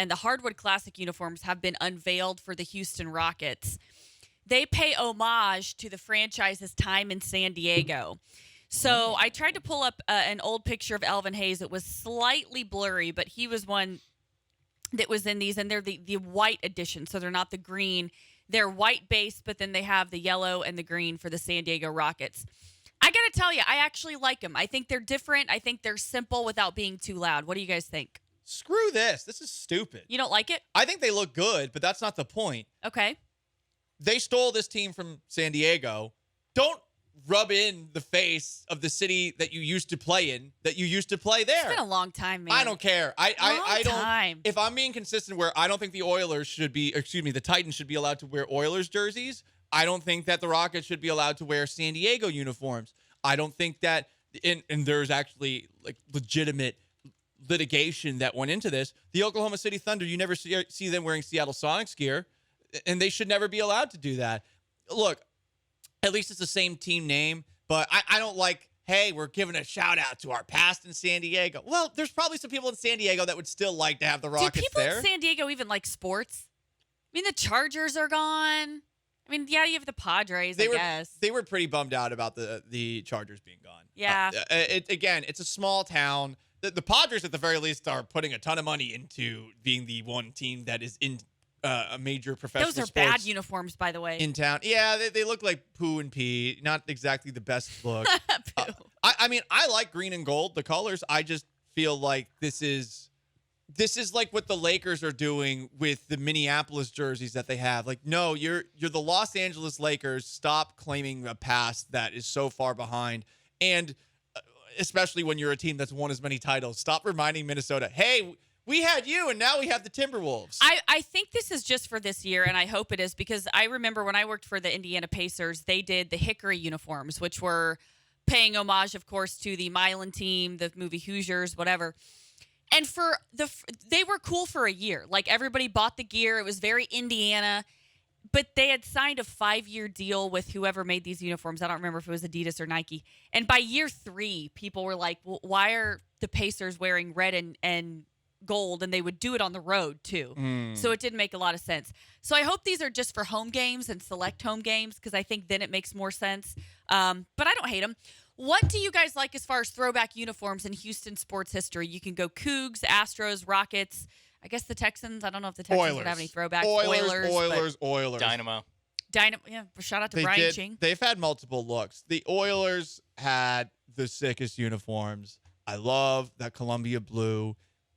and the Hardwood Classic uniforms have been unveiled for the Houston Rockets. They pay homage to the franchise's time in San Diego. So I tried to pull up an old picture of Elvin Hayes. It was slightly blurry, but he was one that was in these, and they're the white edition, so they're not the green. They're white based, but then they have the yellow and the green for the San Diego Rockets. I got to tell you, I actually like them. I think they're different. I think they're simple without being too loud. What do you guys think? Screw this. This is stupid. You don't like it? I think they look good, but that's not the point. Okay. They stole this team from San Diego. Don't rub in the face of the city that you used to play in, that you used to play there. It's been a long time, man. I don't care. I don't. Time. If I'm being consistent, where I don't think the Titans should be allowed to wear Oilers jerseys. I don't think that the Rockets should be allowed to wear San Diego uniforms. I don't think that, and there's actually like legitimate litigation that went into this. The Oklahoma City Thunder, you never see them wearing Seattle Sonics gear, and they should never be allowed to do that. Look, at least it's the same team name, but I don't like, hey, we're giving a shout out to our past in San Diego. Well, there's probably some people in San Diego that would still like to have the Rockets there. Do people in San Diego even like sports? I mean, the Chargers are gone. I mean, yeah, you have the Padres, I guess. They were pretty bummed out about the Chargers being gone. Yeah. Again, it's a small town. The Padres, at the very least, are putting a ton of money into being the one team that is in a major professional sports. Those are bad uniforms, by the way. In town. Yeah, they look like poo and pee. Not exactly the best look. I mean, I like green and gold, the colors. I just feel like this is like what the Lakers are doing with the Minneapolis jerseys that they have. Like, no, you're the Los Angeles Lakers. Stop claiming a past that is so far behind. And especially when you're a team that's won as many titles, stop reminding Minnesota, hey, we had you, and now we have the Timberwolves. I think this is just for this year, and I hope it is, because I remember when I worked for the Indiana Pacers, they did the Hickory uniforms, which were paying homage, of course, to the Milan team, the movie Hoosiers, whatever. And they were cool for a year. Like, everybody bought the gear. It was very Indiana. But they had signed a 5-year deal with whoever made these uniforms. I don't remember if it was Adidas or Nike. And by year 3, people were like, well, why are the Pacers wearing red and gold? And they would do it on the road, too. So it didn't make a lot of sense. So I hope these are just for home games and select home games, because I think then it makes more sense. But I don't hate them. What do you guys like as far as throwback uniforms in Houston sports history? You can go Cougs, Astros, Rockets. I guess the Texans. I don't know if the Texans would have any throwbacks. Oilers. Dynamo. Yeah, shout out to Brian Ching. They've had multiple looks. The Oilers had the sickest uniforms. I love that Columbia blue.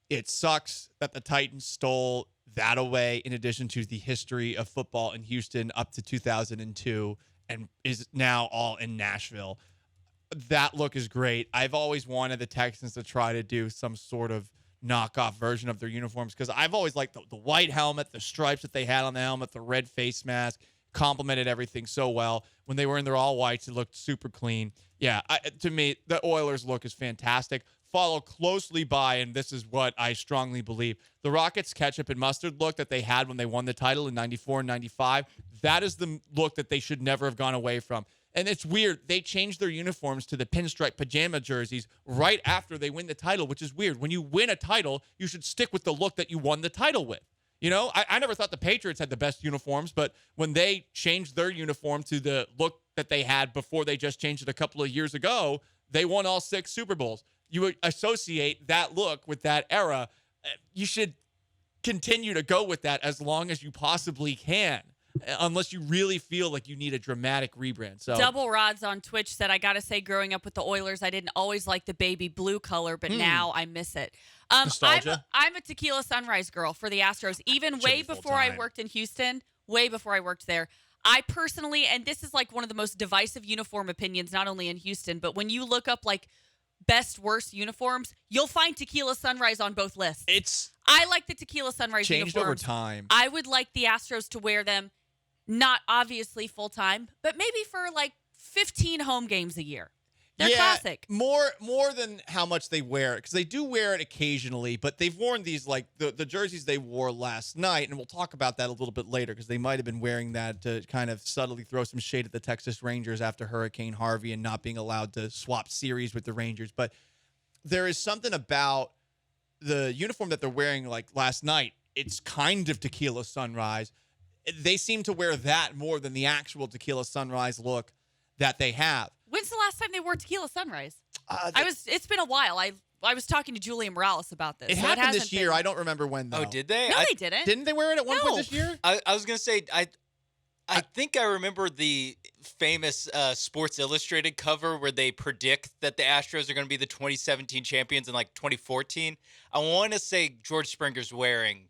It sucks that the Titans stole that away, in addition to the history of football in Houston up to 2002, and is now all in Nashville. That look is great. I've always wanted the Texans to try to do some sort of knockoff version of their uniforms, because I've always liked the white helmet, the stripes that they had on the helmet, the red face mask, complemented everything so well. When they were in their all whites, it looked super clean. Yeah, to me, the Oilers look is fantastic. Follow closely by, and this is what I strongly believe, the Rockets ketchup and mustard look that they had when they won the title in 94 and 95. That is the look that they should never have gone away from. And it's weird. They changed their uniforms to the pinstripe pajama jerseys right after they win the title, which is weird. When you win a title, you should stick with the look that you won the title with. You know, I never thought the Patriots had the best uniforms, but when they changed their uniform to the look that they had before they just changed it a couple of years ago, they won all 6 Super Bowls. You associate that look with that era. You should continue to go with that as long as you possibly can, unless you really feel like you need a dramatic rebrand. So Double Rods on Twitch said, I got to say, growing up with the Oilers, I didn't always like the baby blue color, but now I miss it. Nostalgia? I'm a tequila sunrise girl for the Astros. Even way before I worked in Houston, way before I worked there. I personally, and this is like one of the most divisive uniform opinions, not only in Houston, but when you look up like best, worst uniforms, you'll find tequila sunrise on both lists. I like the tequila sunrise changed uniforms. over time. I would like the Astros to wear them. Not obviously full time, but maybe for like 15 home games a year. They're classic. More than how much they wear it, because they do wear it occasionally, but they've worn these, like the jerseys they wore last night, and we'll talk about that a little bit later, because they might have been wearing that to kind of subtly throw some shade at the Texas Rangers after Hurricane Harvey and not being allowed to swap series with the Rangers. But there is something about the uniform that they're wearing like last night it's kind of tequila sunrise. They seem to wear that more than the actual tequila sunrise look that they have. When's the last time they wore tequila sunrise? They- It's been a while. I was talking to Julian Morales about this. It so happened hasn't this year. been- I don't remember when, though. Oh, did they? No, they didn't. Didn't they wear it at one point No. this year? I was gonna say I think I remember the famous Sports Illustrated cover where they predict that the Astros are going to be the 2017 champions in like 2014. I want to say George Springer's wearing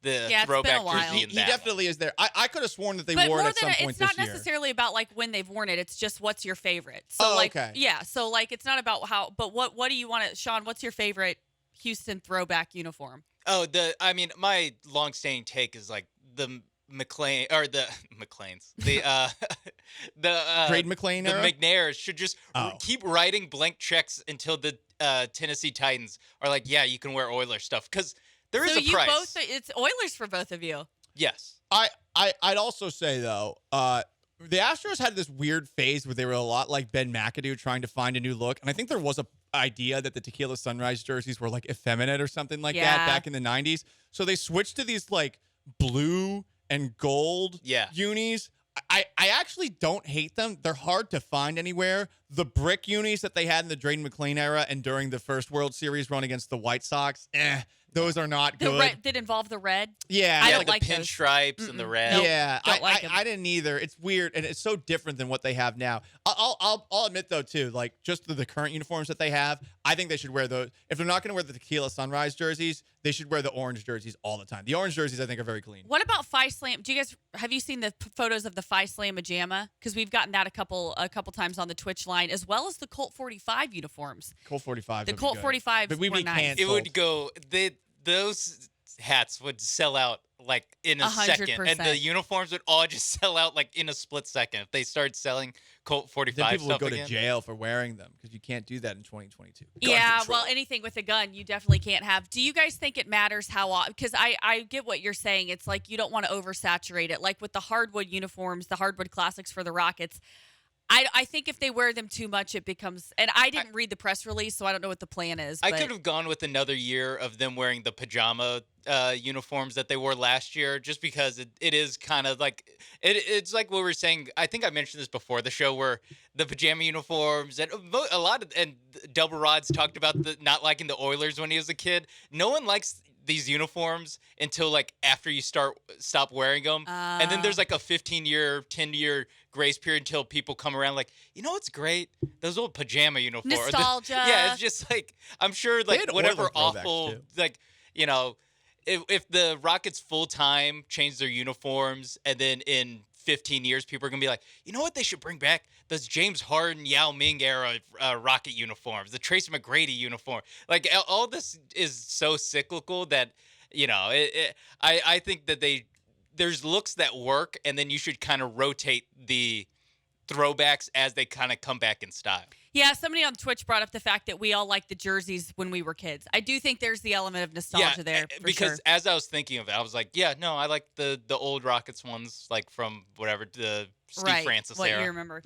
the Yeah, it's been a throwback while. jersey. He in that definitely is there. I could have sworn that they But wore it more at than some point it's not this year. necessarily about like when they've worn it. It's just what's your favorite. So Oh, like, okay. yeah. So like, it's not about how. But what do you want to, Sean? What's your favorite Houston throwback uniform? Oh, my long-standing take is like the McLean or the McLeans, the Trade McLean the era? McNairs should just keep writing blank checks until the Tennessee Titans are like, yeah, you can wear Oilers stuff because there is So a you price. both. It's Oilers for both of you. Yes. I'd also say though, the Astros had this weird phase where they were a lot like Ben McAdoo trying to find a new look, and I think there was a idea that the Tequila Sunrise jerseys were like effeminate or something like that Yeah. back in the 90s. So they switched to these like blue and gold unis. I actually don't hate them. They're hard to find anywhere. The brick unis that they had in the Drayden McLean era and during the first World Series run against the White Sox, those are not The good. red did involve the red. Yeah, I Yeah, don't the like those. pinstripes and the red. Nope. Yeah, don't like 'em. I didn't either. It's weird, and it's so different than what they have now. I'll admit though too, like just the current uniforms that they have, I think they should wear those. If they're not going to wear the Tequila Sunrise jerseys, they should wear the orange jerseys all the time. The orange jerseys I think are very clean. What about Phi Slam? Have you seen the photos of the Phi Slam pajama? Because we've gotten that a couple times on the Twitch line, as well as the Colt 45 uniforms. Colt 45. The Colt 45s but we were nice. canceled. It would go. Those hats would sell out like in a second, and 100%. the uniforms would all just sell out like in a split second if they started selling Colt 45 Then people would stuff go again. to jail for wearing them because you can't do that in 2022. Yeah, control. well, anything with a gun, you definitely can't have. Do you guys think it matters how? Because I get what you're saying. It's like you don't want to oversaturate it. Like with the hardwood uniforms, the hardwood classics for the Rockets. I think if they wear them too much, it becomes. And I didn't read the press release, so I don't know what the plan is. I but- could have gone with another year of them wearing the pajama uniforms that they wore last year, just because it is kind of like it's like what we were saying. I think I mentioned this before the show, where the pajama uniforms and a lot of and Double Rod's talked about not liking the Oilers when he was a kid. No one likes these uniforms until like after you stop wearing them, and then there's like a 10-year grace period until people come around like, you know what's great? Those old pajama uniforms. Nostalgia. Yeah, it's just like I'm sure They like had whatever Oiler throwbacks, awful too. like if the Rockets full time change their uniforms and then in 15 years people are gonna be like, you know what they should bring back? Those James Harden, Yao Ming era Rocket uniforms, the Tracy McGrady uniform. Like all this is so cyclical that I think that there's looks that work, and then you should kind of rotate the throwbacks as they kind of come back in style. Yeah, somebody on Twitch brought up the fact that we all liked the jerseys when we were kids. I do think there's the element of nostalgia there. For because sure. as I was thinking of it, I was like, yeah, no, I like the old Rockets ones, like from whatever the Steve right, Francis what era. you remember.